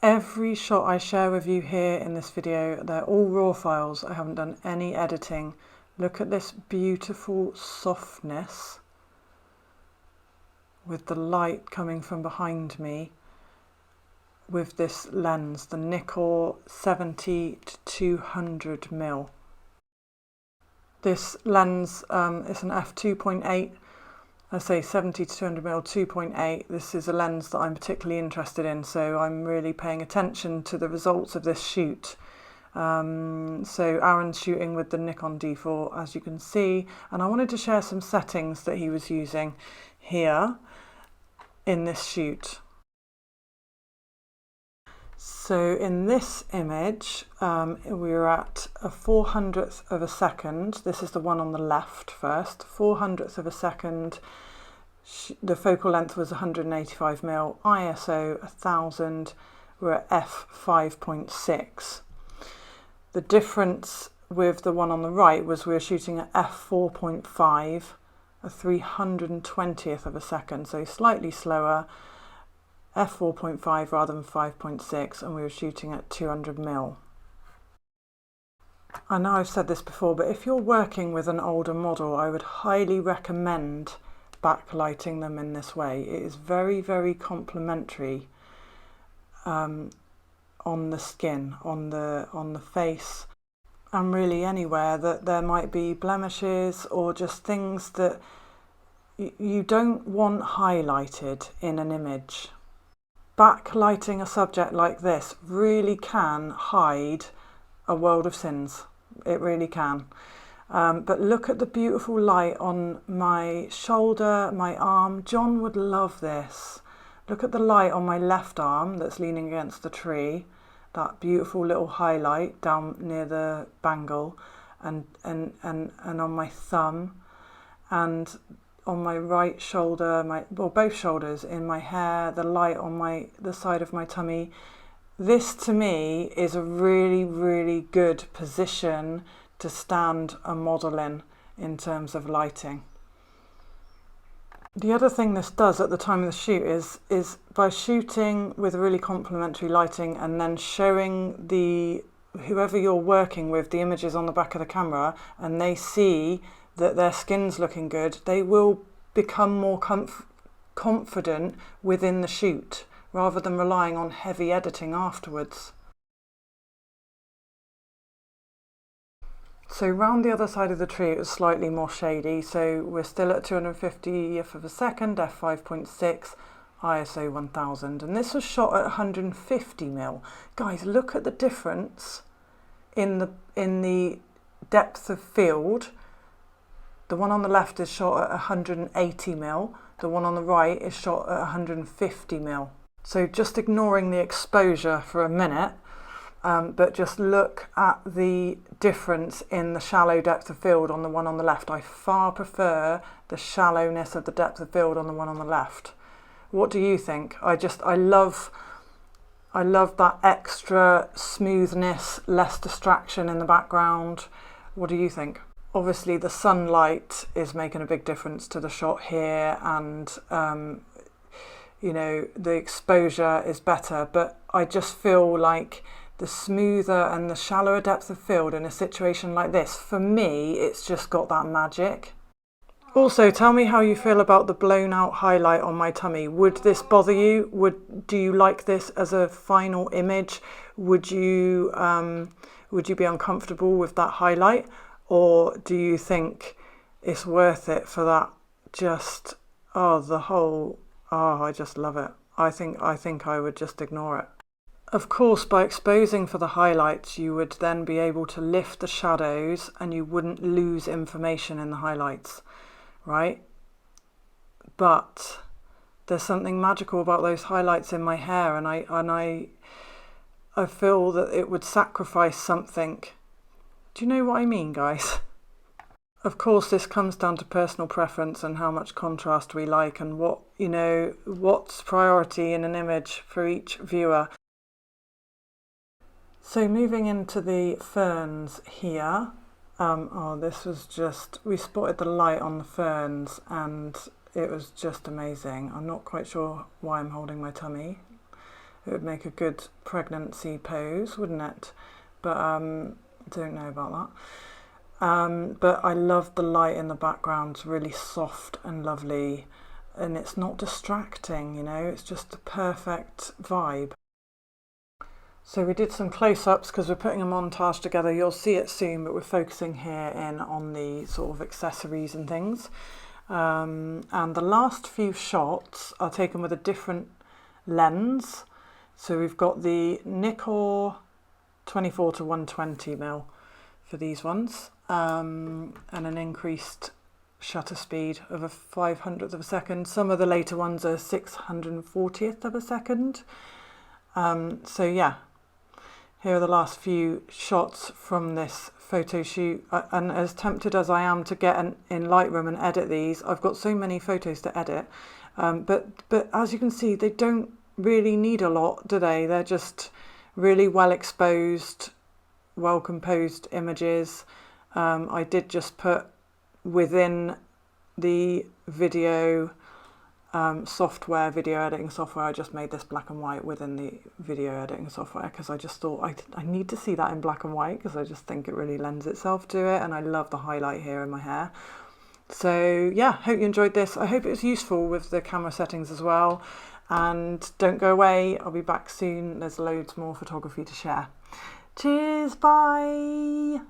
Every shot I share with you here in this video, they're all raw files. I haven't done any editing. Look at this beautiful softness with the light coming from behind me with this lens, the Nikon 70 to 200mm. This lens is an f2.8. I say 70 to 200mm 2.8. This is a lens that I'm particularly interested in, so I'm really paying attention to the results of this shoot. So Arun's shooting with the Nikon D4, as you can see, and I wanted to share some settings that he was using here in this shoot. So in this image, we're at a 400th of a second. This is the one on the left first. 400th of a second. The focal length was 185mm, ISO 1000. We're at f5.6. The difference with the one on the right was we were shooting at f4.5, a 320th of a second, so slightly slower. f4.5 rather than 5.6, and we were shooting at 200mm. I know I've said this before, but if you're working with an older model, I would highly recommend backlighting them in this way. It is very, very complimentary on the skin, on the face, and really anywhere that there might be blemishes or just things that you don't want highlighted in an image. Backlighting a subject like this really can hide a world of sins. It really can. But look at the beautiful light on my shoulder, my arm. John would love this. Look at the light on my left arm that's leaning against the tree. That beautiful little highlight down near the bangle, and on my thumb, and on my right shoulder, both shoulders, in my hair, the light on the side of my tummy. This to me is a really, really good position to stand a model in terms of lighting. The other thing this does at the time of the shoot is by shooting with really complementary lighting and then showing whoever you're working with the images on the back of the camera, and they see that their skin's looking good, they will become more confident within the shoot rather than relying on heavy editing afterwards. So round the other side of the tree it was slightly more shady, so we're still at 250th of a second, f5.6, ISO 1000, and this was shot at 150mm. Guys, look at the difference in the depth of field. The one on the left is shot at 180mm, the one on the right is shot at 150mm. So just ignoring the exposure for a minute, but just look at the difference in the shallow depth of field on the one on the left. I far prefer the shallowness of the depth of field on the one on the left. What do you think? I love that extra smoothness, less distraction in the background. What do you think? Obviously the sunlight is making a big difference to the shot here, and you know, the exposure is better, but I just feel like the smoother and the shallower depth of field in a situation like this, for me, it's just got that magic. Also, tell me how you feel about the blown out highlight on my tummy. Would this bother you? Do you like this as a final image? Would you be uncomfortable with that highlight? Or do you think it's worth it for that just, I just love it. I think I would just ignore it. Of course, by exposing for the highlights, you would then be able to lift the shadows and you wouldn't lose information in the highlights, right? But there's something magical about those highlights in my hair, and I feel that it would sacrifice something. Do you know what I mean, guys? Of course, this comes down to personal preference and how much contrast we like, and what's priority in an image for each viewer. So moving into the ferns here, this was just, we spotted the light on the ferns and it was just amazing. I'm not quite sure why I'm holding my tummy. It would make a good pregnancy pose, wouldn't it? But don't know about that. But I love the light in the background. It's really soft and lovely, and it's not distracting, you know, it's just the perfect vibe. So we did some close-ups because we're putting a montage together. You'll see it soon, but we're focusing here in on the sort of accessories and things. And the last few shots are taken with a different lens. So we've got the Nikon 24 to 120mm for these ones, and an increased shutter speed of a 500th of a second. Some of the later ones are 640th of a second. So yeah, here are the last few shots from this photo shoot, and as tempted as I am to get in Lightroom and edit these, I've got so many photos to edit, but as you can see, they don't really need a lot, do they? They're just really well exposed, well composed images. I did just put within the video software, video editing software, I just made this black and white within the video editing software because I just thought I need to see that in black and white because I just think it really lends itself to it, and I love the highlight here in my hair. So yeah, hope you enjoyed this. I hope it was useful with the camera settings as well, and don't go away, I'll be back soon. There's loads more photography to share. Cheers, bye.